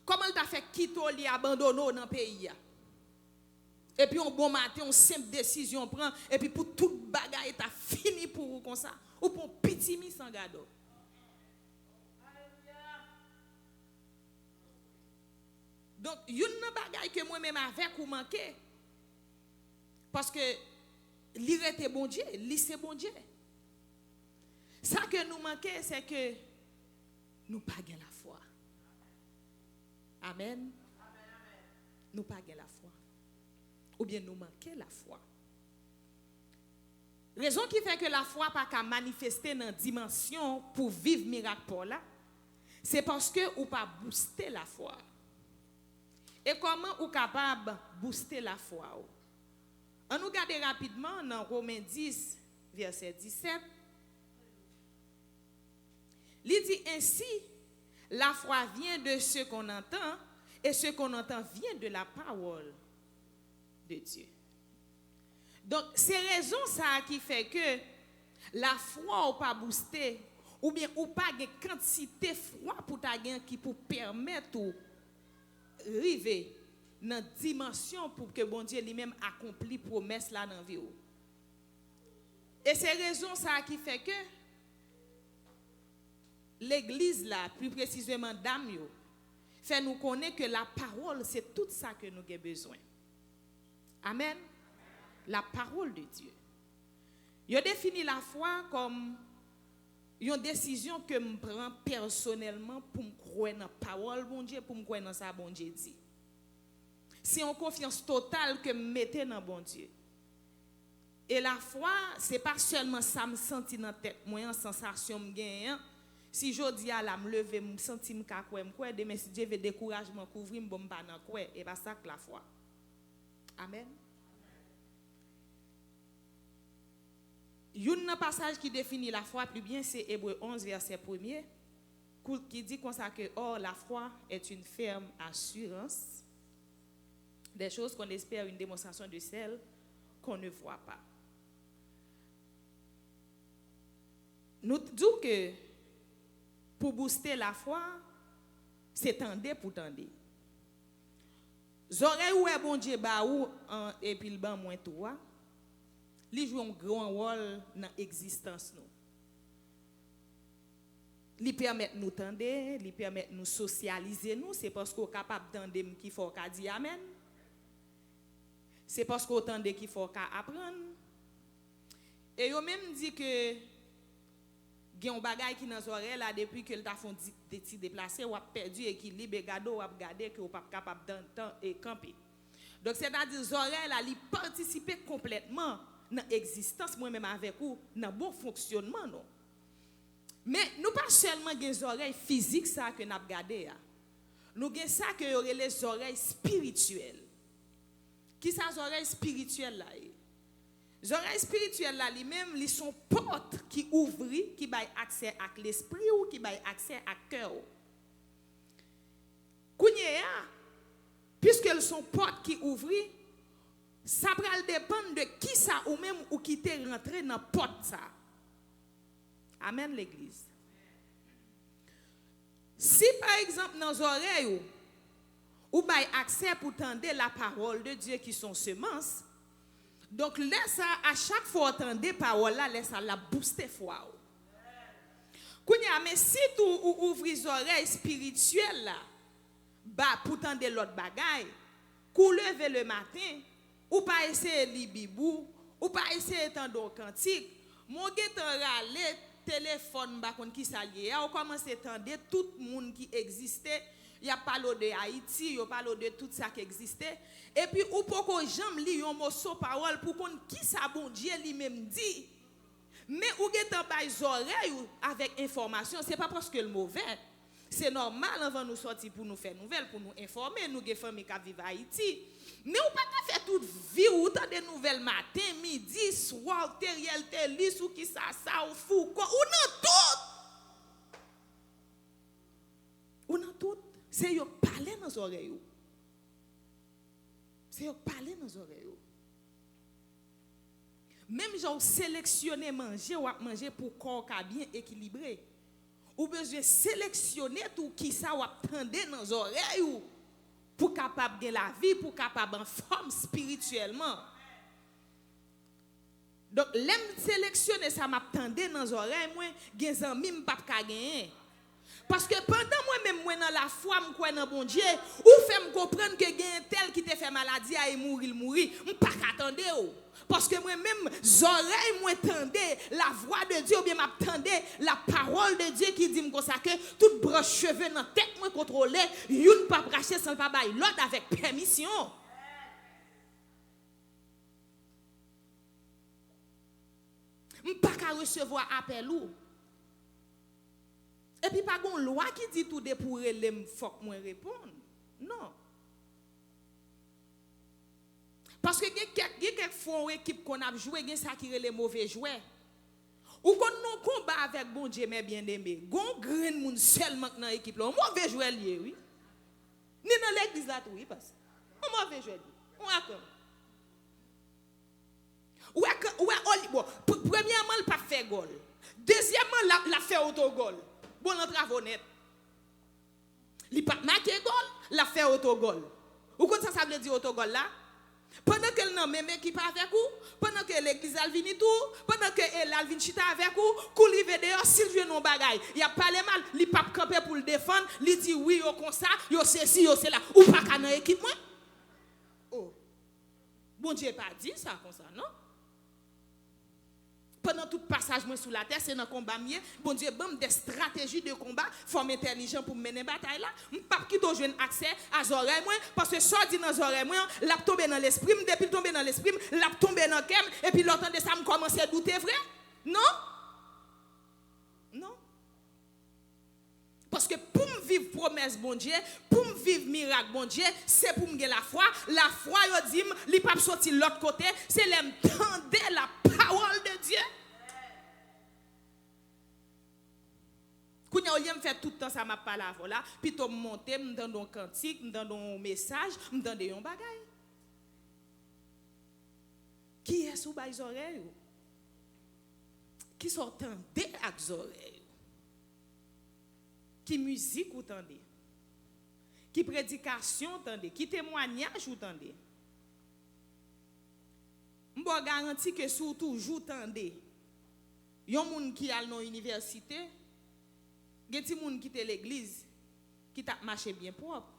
Comment t'as fait quitter li abandonner dans le pays? Et puis un bon matin, une simple décision prend et puis pour toute bagaille t'as fini pour vous comme ça ou pour petit mi sans gado. Donc une bagaille que moi même avec ou manqué parce que li rete bon Dieu, li c'est bon Dieu. Ça que nous manquons c'est que nous pas gain la foi. Amen. Nous pas gain la foi. Ou bien nous manquons la foi. Raison qui fait que la foi pas qu'à manifester dans dimension pour vivre miracle pour là, c'est parce que ou pas booster la foi. Et comment ou capable booster la foi? On nous regarde rapidement dans Romains 10 verset 17. Il dit ainsi, la foi vient de ce qu'on entend et ce qu'on entend vient de la parole de Dieu. Donc, c'est raison ça qui fait que la foi ou pas booster ou bien ou pas de quantité de foi pour ta gain qui pour permettre ou arriver dans dimension pour que bon Dieu lui-même accomplit promesse là dans la vie. Et c'est raison ça qui fait que l'église là, plus précisément dame yo, fait nous connaître que la parole c'est tout ça que nous avons besoin. Amen. La parole de Dieu. Yo défini la foi comme une décision que je prends personnellement pour me croire dans la parole bon Dieu, pour me croire dans ça bon Dieu dit. C'est une confiance totale que je mette dans bon Dieu. Et la foi, c'est pas seulement ça me sentir dans la tête, moi une sensation me gagne. Si je dis à la me lever, me sentir me quoi, demain si Dieu veut découragement couvrir me bon pas dans quoi et pas ça que la foi. Amen. Un passage qui définit la foi plus bien, c'est Hébreux 11 verset 1er qui dit comme ça que or la foi est une ferme assurance des choses qu'on espère, une démonstration de celles qu'on ne voit pas. Nous disons que pour booster la foi, c'est tendre pour tendre. Oreilles ou bon Dieu ba ou et puis le ban moins toi. Li joue un grand rôle dans l'existence nous. Li permet nous tendre, li permet nous socialiser nous, c'est parce qu'on capable d'entendre qu'il faut qu'a dire amen. C'est parce qu'on entend qu'il faut qu'a apprendre. Et yo même dit que gen un bagay qui dans oreille là depuis que le ta font des petits déplacés ou a perdu équilibre et gado ou a regarder que ou pas capable d'entendre et camper. Donc c'est-à-dire oreille là li participer complètement dans l'existence moi même avec ou dans bon fonctionnement non. Mais nous pas seulement des oreilles physiques ça que nous avons regardé. Nous avons ça que aurait les oreilles spirituelles. Qui sont les oreilles spirituelles là? Les oreilles spirituelles là, même ils sont portes qui ouvrent, qui baillent accès à l'esprit ou qui baillent accès à cœur. Puisque elles sont portes qui ouvrent, ça va dépendre de qui ça ou même ou qui t'est rentré dans porte ça. Amen l'église. Si par exemple dans les oreilles ou bail accès pour tendre la parole de Dieu qui sont semences, donc laisse à chaque fois entendre parole là, laisse la booster foi. Mais si tu ouvres les oreilles spirituelles là, bah pour tendre l'autre bagaille, kou lever le matin, ou pas essayer li bibou, ou pas essayer tendre cantique, mon getan rale téléphone ba kon ki sa lié, ou commence tendre tout monde qui existait. Il y a parlé de Haïti, il y a parlé de tout ça qui existait. Et puis, ou pour que j'aime lire un mot de parole pour qu'on qui ça bon Dieu lui-même dit. Mais ou getan bay oreilles avec information, c'est pas parce que le mauvais. C'est normal avant nous sortir pour nous faire nouvelles, pour nous informer, nous qui famille qui vivent à Haïti. Mais ou pas faire toute vie ou tant de nouvelles matin, midi, soir, teriel, telis ou qui ça ou fou quoi ou non tout. Ou non tout. C'est yo parler dans les oreilles. C'est yo parler dans les oreilles. Même genre sélectionner manger ou manger pour corps bien équilibré. Ou besoin sélectionner tout qui ça ou attendre dans les oreilles pour capable de la vie, pour capable en forme spirituellement. Donc l'aime sélectionner ça m'attendait dans les oreilles moi, gen zanmi m'pa ka gagner. Parce que pendant moi-même, moi dans la foi, je crois dans bon Dieu, ou fait me comprendre que il y a un tel qui te fait maladie et mourir, je ne peux pas attendre. Parce que moi-même, j'aurais moi tendais la voix de Dieu, ou bien m'attendais la parole de Dieu qui dit comme ça que toute branche cheveux dans la tête, moi contrôler, une pas bracher sans pas bailler l'autre avec permission. Je ne peux pas recevoir appel ou. Et puis, pas une loi qui dit tout de pour il faut que moi répondre. Non. Parce que quelques fois, une équipe qu'on a joué, il y a ça qui est les mauvais joueurs. Ou qu'on nous combat avec bon Dieu, mais bien aimé. Gon grain moun seulement dans l'équipe là. Mauvais joueur lié, oui. Ni dans l'église là, oui, parce que mauvais joueur lié. On a comme. Bon, premièrement, il pas fait goal. Deuxièmement, la fait autogol. Bon, on travaille net. Il pas marqué goal, la fait autogol. Ou quoi ça veut dire autogol là? Pendant qu'elle n'a même équipe avec vous, pendant que l'église a venu tout, pendant que elle a venu chita avec vous, qu'on rive dehors, s'il vient non bagaille. Il y a pas les mal, il pas camper pour le défendre, il dit oui, yo comme ça, yo ceci, yo cela. Ou pas qu'à dans équipe moi? Oh. Bon Dieu pas dit ça comme ça, non? Pendant tout passage moi sous la terre, c'est dans combat mieux. Bon Dieu, bon des stratégies de combat, forme intelligent pour mener bataille là. Pas qui to joindre accès à oreilles moi parce que soit dit dans oreilles moi, l'a tomber dans l'esprit, depuis tomber dans l'esprit, l'a tomber dans cœur et puis l'entendre ça me commencer à douter vrai? Non? Non. Parce que pour me vivre promesse bon Dieu, pour me vivre miracle bon Dieu, c'est pour me gagner la foi. La foi yo dit, li pas sortir l'autre côté, c'est l'entendre la parole de Dieu. Kounya olye me fait tout le temps ça m'a pas la voilà, puis to monter, me donne un cantique, me donne un message, me donne un bagay. Qui est sous les oreilles? Qui sont tendés avec les oreilles? Qui musique ou tendez? Qui prédication tendez? Qui témoignage ou tendez? M'bo garanti que sous toujours tendez. Yon moun qui al dans université, gen ti moun qui te l'église, qui t'a marché bien propre.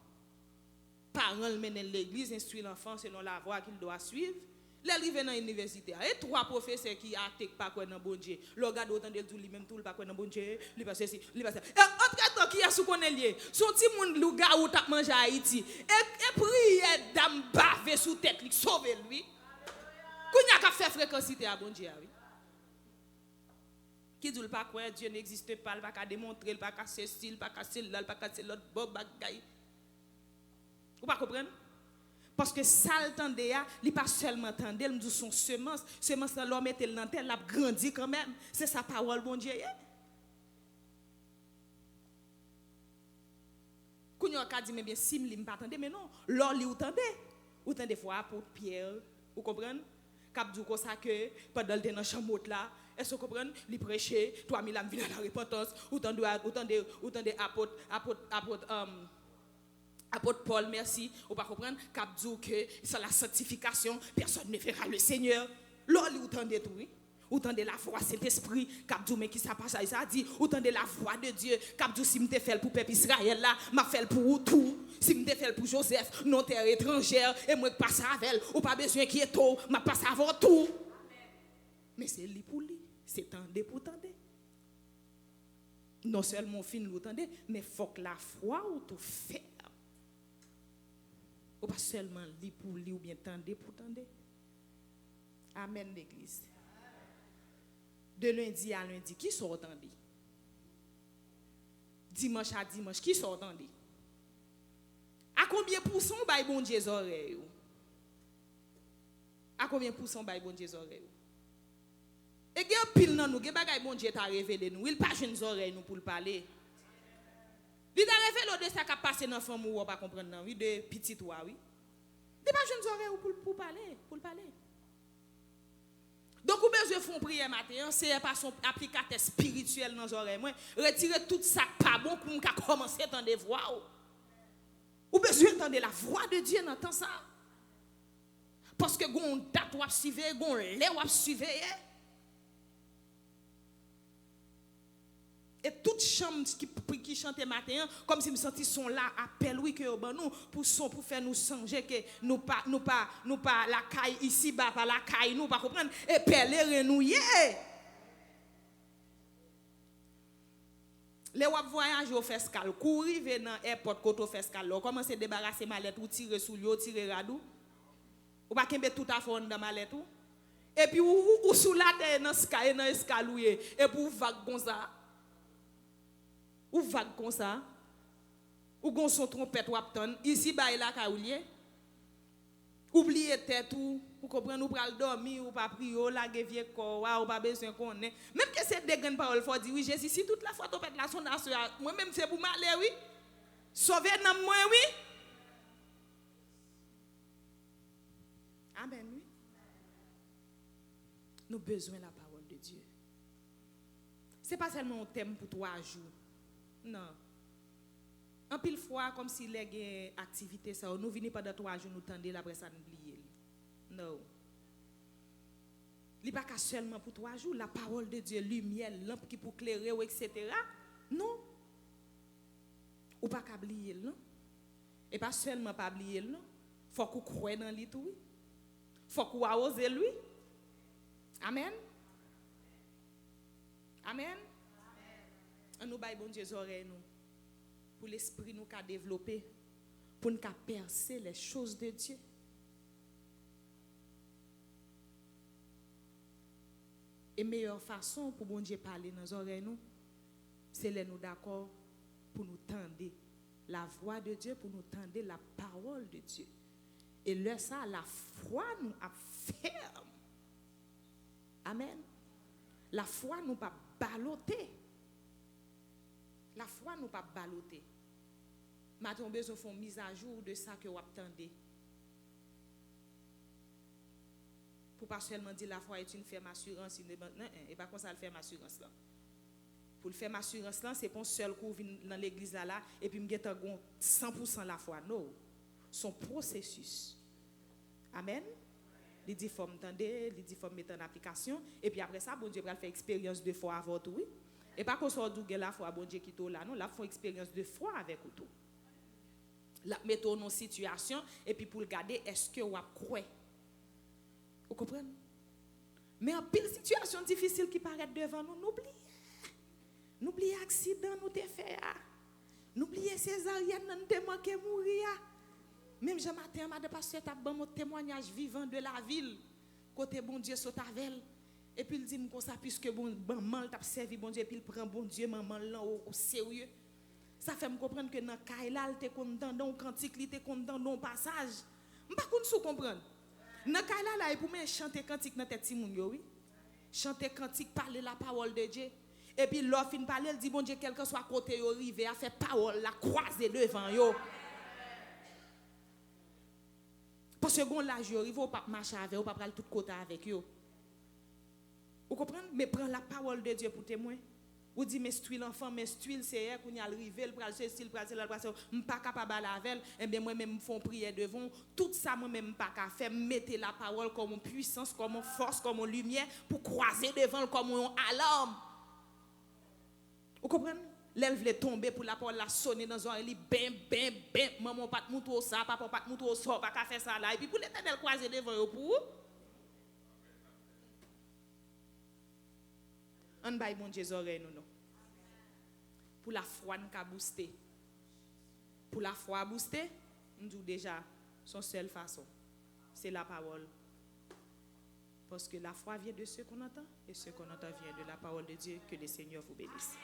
Parents mènent l'église, instruit l'enfant selon la voie qu'il doit suivre. Les arrivés dans l'université, et trois professeurs qui attaquent pas quoi dans bon Dieu. Le regarde autant de tout lui même tout pas quoi dans bon Dieu, lui passe ceci, lui passe. Et autre temps qui a sous connaît lié. Son petit monde louga ou t'a mangé à Haïti. Et prière dame bave sous tête lui sauver lui. Kounya ka fait fréquencité à bon Dieu oui. Qui dit pas quoi, Dieu n'existe pas, il pas qu'à démontrer, il pas qu'à ceci, il pas qu'à cela, il pas qu'à cela, l'autre bagaille. Vous pas comprendre? Parce que ça l'entendait, il pas seulement entendait, il me dit son semence dans l'homme était dans terre, l'a grandi quand même. C'est sa parole bon Dieu. Quand on a dit mais bien si me pas attendre mais non, l'or li entendez fois apôtre Pierre, vous comprenez? Cap dit comme ça que pendant le dans chambre là, est-ce que vous comprenez? Li prêcher 3000 âmes viennent à la repentance, autant de apôtre Paul, merci, ou pas comprendre, cap dit que c'est la sanctification, personne ne verra le Seigneur. L'or li entendez tout, oui. Autant de la voix Saint-Esprit, cap dit mais qui ça passe ça dit, autant de la voix de Dieu, cap dit si me fait pour peuple Israël là, m'a fait pour tout. Si me fait pour Joseph, non terre étrangère et moi passe avec, ou pas besoin qui est tout, m'a passe avant tout. Mais c'est lui pour lui, c'est tendez pour tendez. Non seulement fin l'entendez, mais faut que la foi ou tout fait. Ou pas seulement lui pour lui ou bien tendez pour tendez. Amen l'église. De lundi à lundi, qui sont entendus? Dimanche à dimanche, qui sont entendus? À combien pourcent bail bon Dieu oreilles? À combien pourcent bail bon Dieu oreilles? Et gen pile nan nou, gen bagay bon Dieu t'a révélé nous, il pas jeune oreilles nous pour le parler. Il t'a révélé de ça qui a passé dans femme ou pas comprendre non, oui de petit toi oui. Il pas jeune oreilles pour parler, pour le parler. Donc, vous besoin de faire prière matin, c'est pas son applicateur spirituel dans les oreilles. Retirer tout ça pas bon pour nous commencer à entendre des voix. Vous besoin d'entendre la voix de Dieu dans temps ça. Parce que vous avez date ou suivre, vous avez l'air ou suivre. Et toute chambre qui chante matin, comme si me senti son là appel oui que ben nous pour faire nous changer que nous pas la caille ici bas pas la caille nous pas comprendre et pèlerin nous les wap voyage au fescal courir venant airport côté fescal là commencer débarrasser mallette ou tirer sous lui tirer radou ou pas kembe tout à fond dans mallette et puis ou sous la terre dans sky dans escalier et pour vague comme ça ou vague comme ça, ou gon son trompette ou apton, ici ba la kaoulier. Oubliez tête ou comprendre ou pral dormir ou pas prier la vieux corps ou pas besoin qu'on ait. Même que c'est des grandes paroles faut dire oui Jésus si toute la fois trompette la son moi même c'est pour m'aller oui. Sauver dans moi oui. Amen oui. Nous besoin de la parole de Dieu. C'est pas seulement un thème pour 3 jours. Non. En pile fois, comme si les activités, ça, nous venons pendant 3 jours, nous tendons, après ça, nous oublions. Non. Il n'est pas seulement pour 3 jours, la parole de Dieu, lumière, lampe qui pour éclairer, etc. Non. Ou pas qu'à oublier, non. Et pas seulement pas oublier, non. Il faut qu'on croie dans lui tout. Il faut qu'on ose lui. Amen. Amen. Nous bail bon Dieu oreilles nous pour l'esprit nous qu'a développer pour nous qu'a percer les choses de Dieu. Et meilleure façon pour bon Dieu parler dans nos oreilles nous c'est les nous d'accord pour nous tendre la voix de Dieu, pour nous tendre la parole de Dieu. Et là ça la foi nous a ferme. Amen. La foi nous pas balloter. La foi nous pas balloter. Maintenant, besoin de mise à jour de ça que vous attendez. Pour pas seulement dire la foi est une ferme assurance, non, et pas comme ça le ferme assurance là. Pour le ferme assurance là, c'est pas un seul coup dans l'église là et puis me get 100% la foi. Non. Son processus. Amen. Il dit faut m'entendre, il dit faut mettre en application et puis après ça bon Dieu va faire expérience de foi avant tout. Oui. Et pas qu'on soit doué la foi, bon Dieu qui est là, non, la font expérience de foi avec tout. La mettons dans situation et puis pour regarder est-ce que vous croyez. Vous comprenez? Mais en pile situation difficile qui paraît devant nous, n'oubliez accident nous te fait. N'oubliez césarienne nous te manqué mourir. Même je matin madame pasteur t'a bon témoignage vivant de la ville côté bon Dieu saute avec. Et puis il dit comme ça, puisque bon, maman t'a servi bon Dieu, et puis il prend bon Dieu, maman là au sérieux. Ça fait me comprendre que dans Kaila, il était content, dans le cantique, il était content, dans le passage. Je ne sais pas si vous comprenez. Dans Kaila, là, il pouvait chanter cantique dans tête Timoun, oui. Chanter cantique, parler la parole de Dieu. Et puis l'offre fin parler, il dit bon Dieu, quel que soit côté yo rivé, a fait parole, la croiser devant yo. Parce que bon l'âge yo rivé, ou pas marcher avec, ou pas prendre tout côté avec yo. Vous comprenez? Mais prends la parole de Dieu pour témoin. Ou dit mais style l'enfant, mais style c'est elle qu'on y a arrivé, le pral style pral pas capable à avec, et bien moi même font prière devant, tout ça moi même pas capable faire, mettez la parole comme une puissance, comme une force, comme une lumière pour croiser devant comme une alarme. Vous comprenez? L'elle voulait tomber pour la parole la sonner dans un lit ben maman pas de mouton ça, papa pas de mouton ça, pas faire ça là et puis pour l'Éternel croiser devant eux pour on baille mon Dieu oreille nous. Pour la foi nous ka booster. Pour la foi booster, nous dit déjà son seule façon, c'est la parole. Parce que la foi vient de ce qu'on entend et ce qu'on entend vient de la parole de Dieu. Que le Seigneur vous bénisse.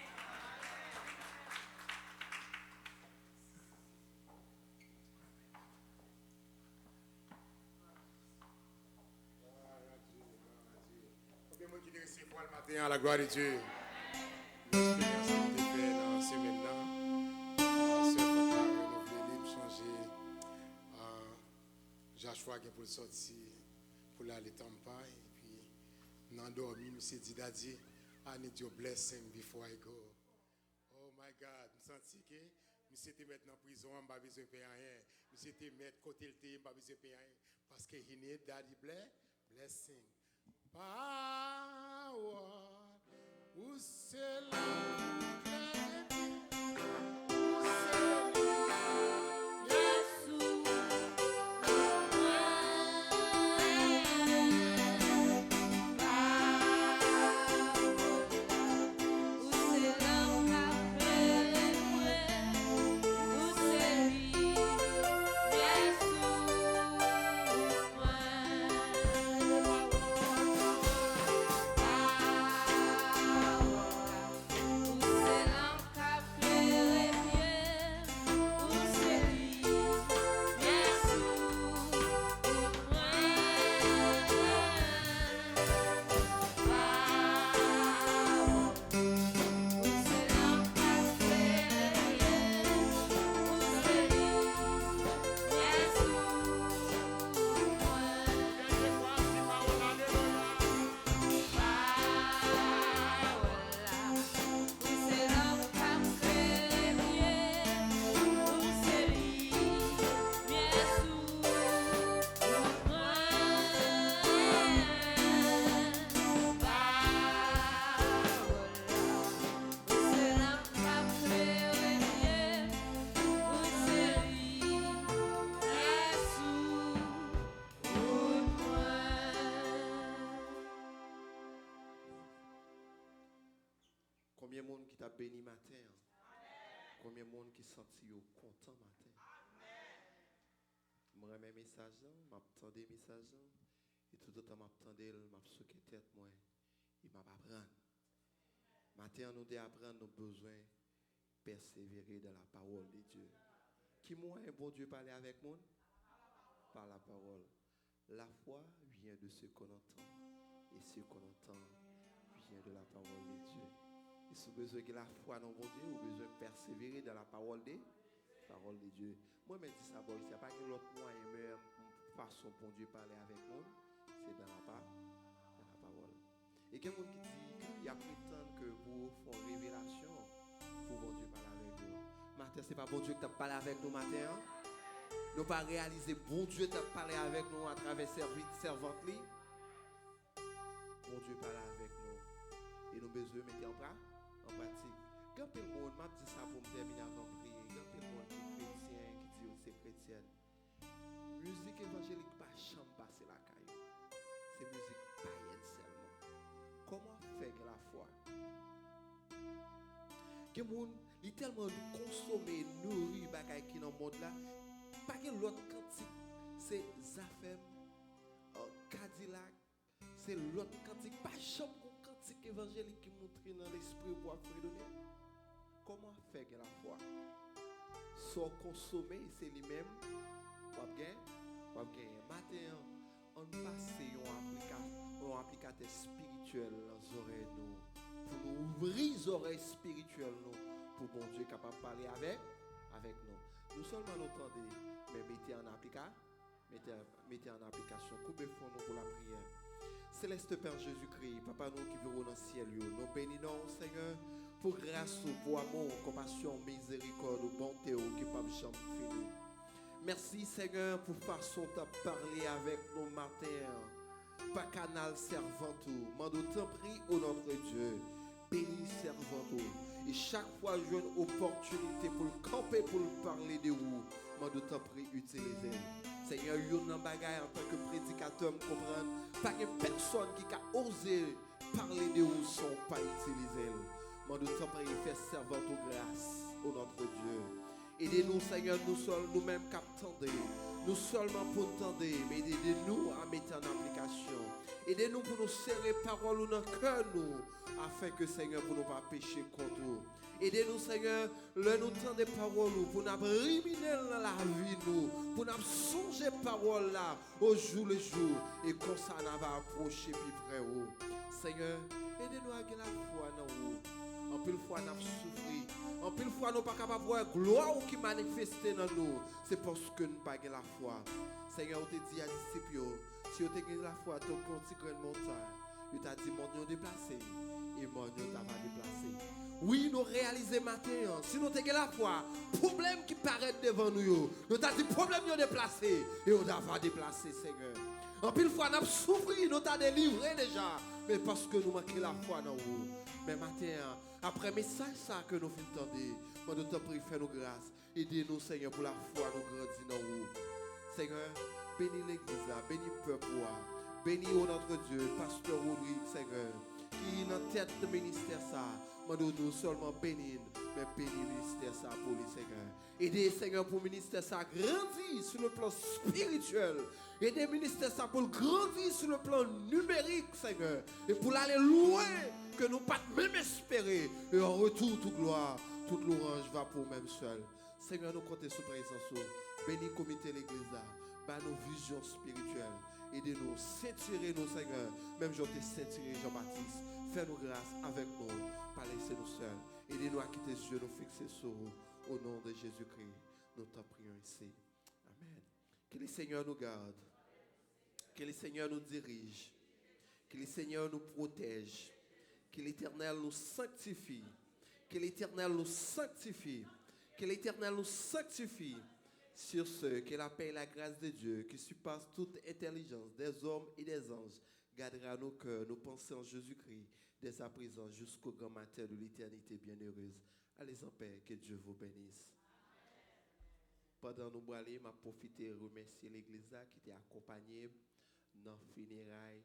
À la gloire de Dieu. L'expérience que tu fais dans ce maintenant, ce renouveler, changer. Joshua qui pour sortir pour aller Tampa et puis dans dormi, monsieur dit daddy, I need your blessing before I go. Oh my God, je sens que monsieur te mettre en prison, on pas besoin de payer rien. Monsieur te mettre côté le thé, on pas besoin de payer rien parce que he need daddy blessing. Power, où c'est Combien de monde qui t'a béni matin? Combien de monde qui senti content matin? Je remets message, m'attendais message et tout le temps m'attendais, m'a souqué tête moi et m'a apprendre. Matin nous devons apprendre nos besoins, persévérer dans la parole de Dieu. Qui moi un bon Dieu parler avec moi? Par la parole. La foi vient de ce qu'on entend et ce qu'on entend vient de la parole de Dieu. Et si vous avez besoin de la foi dans mon Dieu, vous avez besoin de persévérer dans la parole de Dieu. Moi, je dis ça, il n'y a pas que l'autre moyen, meilleure façon pour Dieu parler avec moi, c'est dans la parole. Et quelqu'un qui dit, il y a prétendre que pour faire une révélation, pour bon Dieu parler avec nous. Matin, ce n'est pas bon Dieu qui t'a parlé avec nous matin. Nous pas réaliser bon Dieu t'a parlé avec nous à travers servante. Bon Dieu parle avec nous. Et nous besoin de mettre en pratique. Quand le monde m'a dit ça pour me terminer avant de prier, quand le monde qui est chrétien, qui dit c'est chrétienne, musique évangélique pas chambre passer la caille. C'est musique païenne seulement. Comment faire que la foi? Que le monde est tellement consommé, nourri, bagaille qui dans le monde là, pas que l'autre quantité, c'est Zafem, Cadillac, c'est l'autre cantique, pas jamais un cantique évangélique qui montre dans l'esprit pour donner. Comment faire que la foi soit consommée, c'est lui-même, ou bien matin, on passe un applicateur spirituel dans les oreilles nous, pour nous ouvrir les oreilles spirituelles nous, pour bon Dieu capable de parler avec nous. Nous seulement nous entendons, mais mettez en application. Coupez-vous nous pour la prière. Céleste Père Jésus-Christ, Papa nous qui vivons dans le ciel, nous bénissons Seigneur pour grâce, pour amour, compassion, miséricorde, bonté, qui ne peuvent jamais finir. Merci Seigneur pour façon de parler avec nous matin. Pas canal servant tout. Mando t'en prie au notre Dieu. Bénis servant tout. Et chaque fois j'ai une opportunité pour le camper, pour le parler de vous. Mando t'en prie utiliser. Seigneur, yon nan bagay en tant que prédicateur me comprendre. Pas que personne qui a osé parler de vous sans pas utiliser. Mando t'en prie faire servant tout grâce au notre Dieu. Aidez-nous, Seigneur, nous-mêmes qui attendons. Nous seulement pour entendre, mais aidez-nous à mettre en application. Aidez-nous pour nous serrer parole dans le cœur, nous, afin que, Seigneur, pour ne pas pécher contre nous. Aidez-nous, Seigneur, nous temps des paroles, pour nous ruminer dans la vie, nous, pour nous songer paroles là, au jour le jour, et comme ça, nous va approcher plus près. Seigneur, aidez-nous à gagner la foi dans vous. En pile fois, nous avons souffert. En pile fois, nous ne sommes pas capables de voir la gloire qui manifeste dans nous. C'est parce que nous n'avons pas la foi. Seigneur, on te dit à disciples, si vous avez la foi, tu as un petit grain de montagne. Il t'a dit, mon Dieu déplacé. Et mon Dieu t'a déplacé. Oui, nous réalisons maintenant. Si nous avons la foi, problème qui paraît devant nous, nous t'a dit, problème est déplacé. Et on t'a déplacé, Seigneur. En pile fois, nous avons souffert, nous t'a délivré déjà. Mais parce que nous manquons la foi dans vous. Mais matin, après message ça que nous entendons, nous te prie, fais-nous grâce. Aidez-nous, Seigneur, pour la foi, nous grandir dans vous. Seigneur, bénis l'église, bénis le peuple, bénis notre Dieu, pasteur Rodrigue, Seigneur, qui est en tête de ministère ça. Nous seulement bénir, mais bénis le ministère ça pour les Seigneur. Aidez, Seigneur, pour le ministère ça grandir sur le plan spirituel. Aidez le ministère ça pour grandir sur le plan numérique, Seigneur. Et pour aller loin, que nous pas même espérer. Et en retour, toute gloire, toute louange va pour même seul. Seigneur, nous comptons sur présence. Bénis le comité de l'église là. Bah nos visions spirituelles. Aidez-nous, ceinturez-nous, Seigneur. Même je t'ai ceinturé, Jean-Baptiste. Fais-nous grâce avec nous. Pas laisser-nous seuls. Aidez-nous à quitter les yeux, nous fixer sur vous. Au nom de Jésus-Christ, nous t'en prions ici. Amen. Que le Seigneur nous garde. Que le Seigneur nous dirige. Que le Seigneur nous protège. Que l'Éternel nous sanctifie. Que l'Éternel nous sanctifie. Que l'Éternel nous sanctifie. Sur ce, que la paix et la grâce de Dieu, qui surpasse toute intelligence des hommes et des anges, gardera nos cœurs, nos pensées en Jésus-Christ, dès sa présence jusqu'au grand matin de l'éternité bienheureuse. Allez en paix, que Dieu vous bénisse. Pendant nous aller, m'a profité de remercier l'église qui t'a accompagné dans le funérailles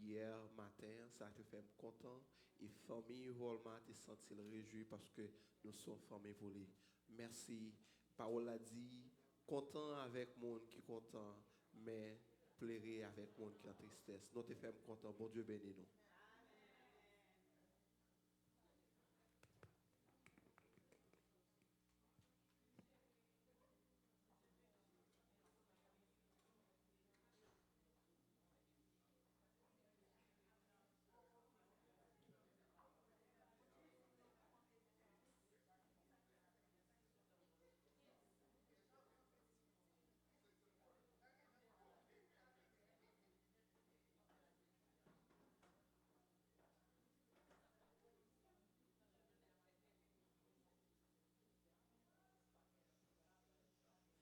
hier matin. Ça te fait content. Et famille, vraiment, te sentir réjoui parce que nous sommes famille volée. Merci. Parole a dit, content avec monde qui est content, mais pleurer avec monde qui est en tristesse. Nous te faisons content. Bon Dieu bénis nous.